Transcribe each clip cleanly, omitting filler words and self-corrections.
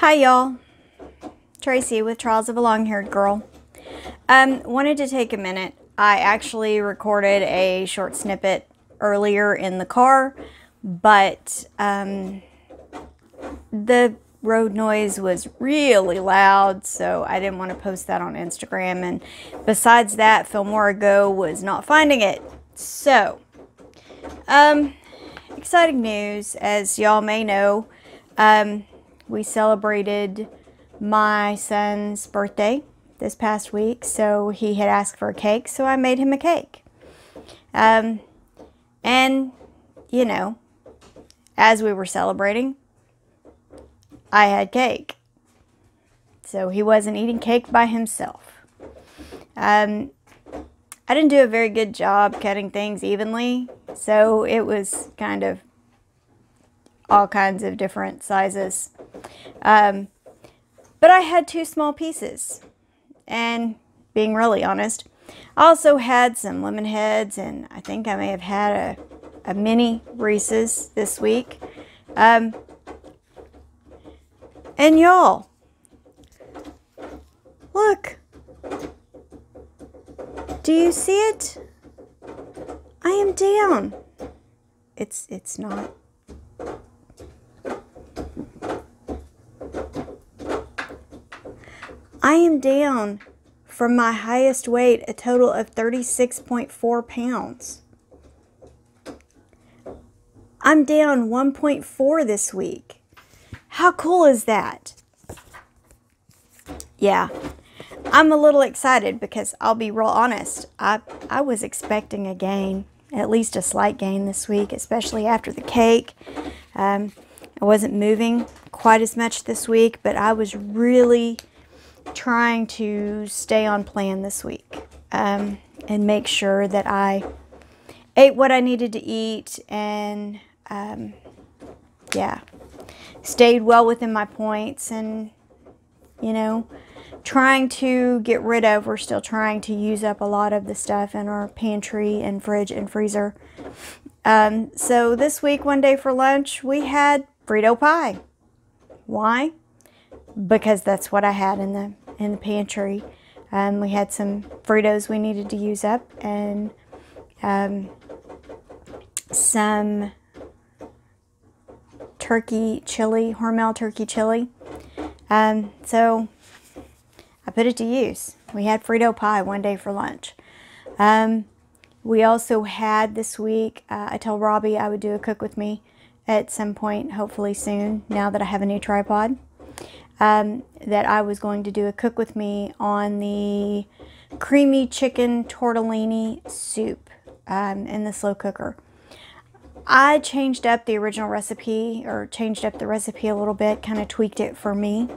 Hi y'all, Tracy with Trials of a Long-Haired Girl. Wanted to take a minute. I actually recorded a short snippet earlier in the car, but the road noise was really loud, so I didn't want to post that on Instagram. And besides that, Filmora Go was not finding it. So, exciting news, as y'all may know. We celebrated my son's birthday this past week, so he had asked for a cake, so I made him a cake. And, you know, as we were celebrating, I had cake. So he wasn't eating cake by himself. I didn't do a very good job cutting things evenly, so it was kind of all kinds of different sizes. But I had two small pieces, and being really honest, I also had some lemon heads, and I think I may have had a mini Reese's this week. And y'all, look, do you see it? I am down. It's not. I am down from my highest weight, a total of 36.4 pounds. I'm down 1.4 this week. How cool is that? Yeah, I'm a little excited because I'll be real honest. I was expecting a gain, at least a slight gain this week, especially after the cake. I wasn't moving quite as much this week, but I was really trying to stay on plan this week and make sure that I ate what I needed to eat and yeah, stayed well within my points, and you know, trying to get rid of, we're still trying to use up a lot of the stuff in our pantry and fridge and freezer. So this week, one day for lunch, we had Frito pie. Why? Because that's what I had in the pantry. We had some Fritos we needed to use up, and some turkey chili, Hormel turkey chili. So I put it to use. We had Frito pie one day for lunch. We also had this week, I told Robbie I would do a cook with me at some point, hopefully soon, now that I have a new tripod. That I was going to do a cook with me on the creamy chicken tortellini soup in the slow cooker. I changed up the original recipe, or changed up the recipe a little bit, kind of tweaked it for me,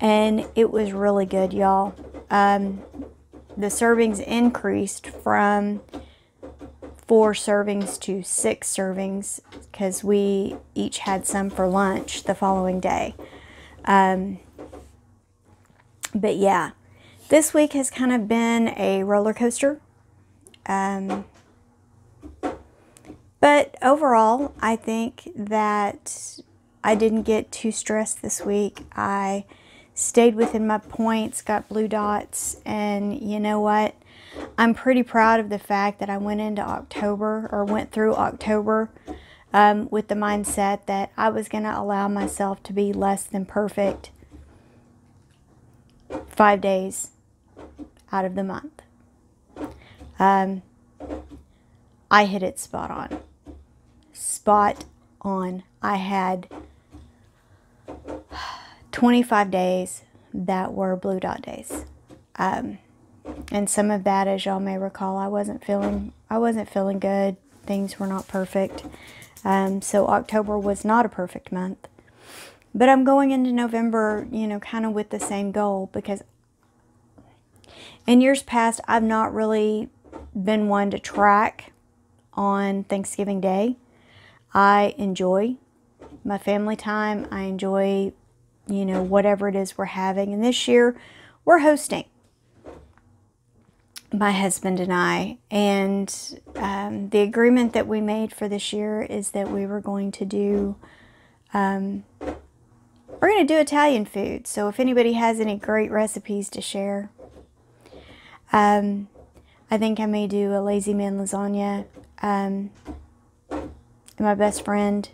and it was really good, y'all. The servings increased from 4 servings to 6 servings because we each had some for lunch the following day. But yeah, this week has kind of been a roller coaster. But overall, I think that I didn't get too stressed this week. I stayed within my points, got blue dots, and you know what? I'm pretty proud of the fact that I went into October, or went through October, with the mindset that I was going to allow myself to be less than perfect 5 days out of the month. I hit it spot on. Spot on. I had 25 days that were blue dot days. And some of that, as y'all may recall, I wasn't feeling good. Things were not perfect. So October was not a perfect month. But I'm going into November, you know, kind of with the same goal, because in years past, I've not really been one to track on Thanksgiving Day. I enjoy my family time. I enjoy, you know, whatever it is we're having. And this year, we're hosting, my husband and I. And the agreement that we made for this year is that we were going to do we're going to do Italian food. So if anybody has any great recipes to share. I think I may do a Lazy Man lasagna. My best friend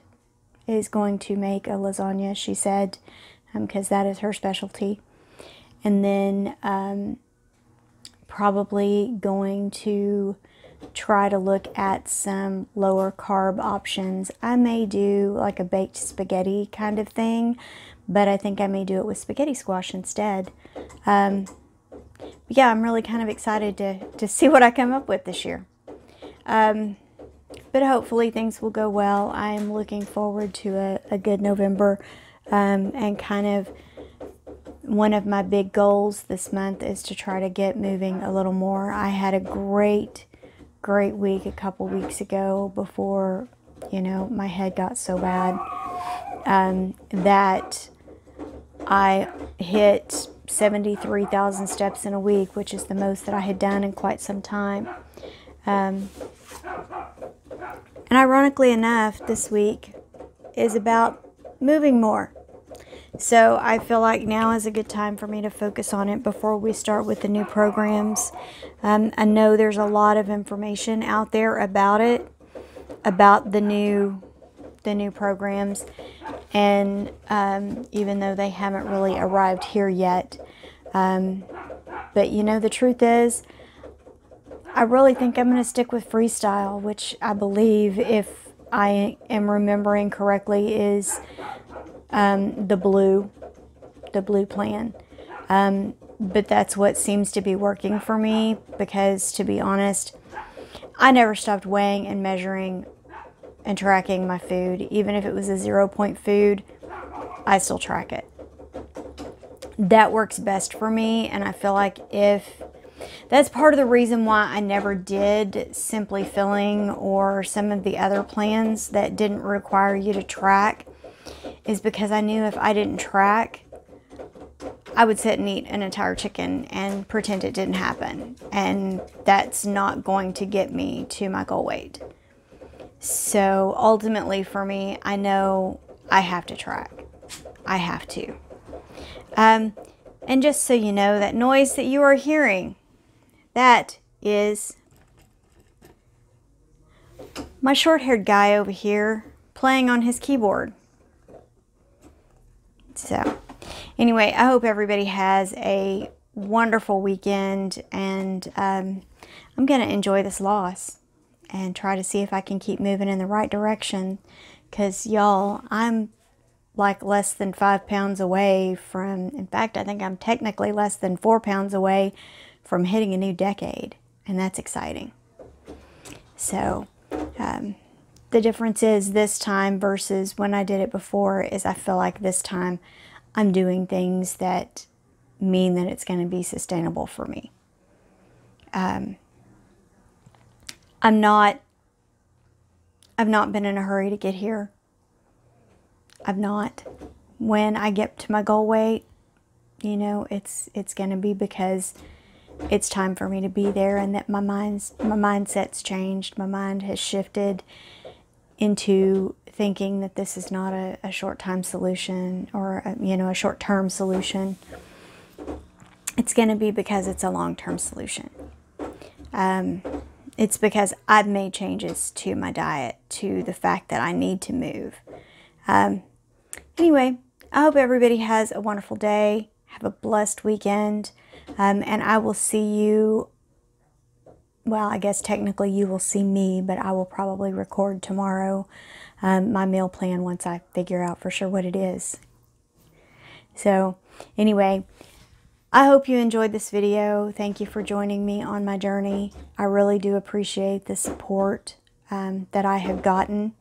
is going to make a lasagna, she said, because that is her specialty. And then probably going to try to look at some lower carb options. I may do like a baked spaghetti kind of thing, but I think I may do it with spaghetti squash instead. Yeah, I'm really kind of excited to see what I come up with this year. But hopefully things will go well. I am looking forward to a good November, and kind of one of my big goals this month is to try to get moving a little more. I had a great week a couple weeks ago before, you know, my head got so bad that I hit 73,000 steps in a week, which is the most that I had done in quite some time. And ironically enough, this week is about moving more. So I feel like now is a good time for me to focus on it before we start with the new programs. I know there's a lot of information out there about it, about the new programs, and even though they haven't really arrived here yet. But you know, the truth is, I really think I'm going to stick with freestyle, which I believe, if I am remembering correctly, is the blue plan. But that's what seems to be working for me, because to be honest, I never stopped weighing and measuring and tracking my food. Even if it was a 0 point food, I still track it. That works best for me, and I feel like if that's part of the reason why I never did Simply Filling or some of the other plans that didn't require you to track, is because I knew if I didn't track, I would sit and eat an entire chicken and pretend it didn't happen. And that's not going to get me to my goal weight. So ultimately for me, I know I have to track. I have to. And just so you know, that noise that you are hearing, that is my short-haired guy over here playing on his keyboard. So anyway, I hope everybody has a wonderful weekend, and I'm going to enjoy this loss and try to see if I can keep moving in the right direction, because y'all, I'm like less than 5 pounds away from, in fact, I think I'm technically less than 4 pounds away from hitting a new decade, and that's exciting. So the difference is this time versus when I did it before is I feel like this time I'm doing things that mean that it's going to be sustainable for me. I've not been in a hurry to get here. I've not. When I get to my goal weight, you know, it's going to be because it's time for me to be there, and that my mindset's changed. My mind has shifted into thinking that this is not a short-time solution or a short-term solution. It's going to be because it's a long-term solution. It's because I've made changes to my diet, to the fact that I need to move. Anyway, I hope everybody has a wonderful day. Have a blessed weekend. And I will see you, well, I guess technically you will see me, but I will probably record tomorrow my meal plan once I figure out for sure what it is. So anyway, I hope you enjoyed this video. Thank you for joining me on my journey. I really do appreciate the support that I have gotten.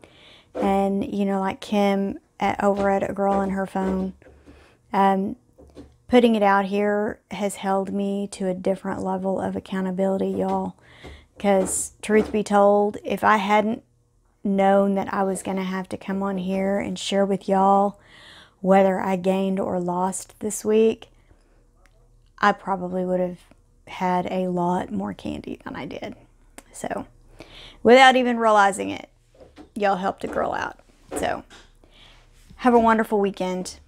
And, you know, like Kim over at A Girl and Her Phone, putting it out here has held me to a different level of accountability, y'all. Because truth be told, if I hadn't known that I was going to have to come on here and share with y'all whether I gained or lost this week, I probably would have had a lot more candy than I did. So, without even realizing it, y'all helped a girl out. So, have a wonderful weekend.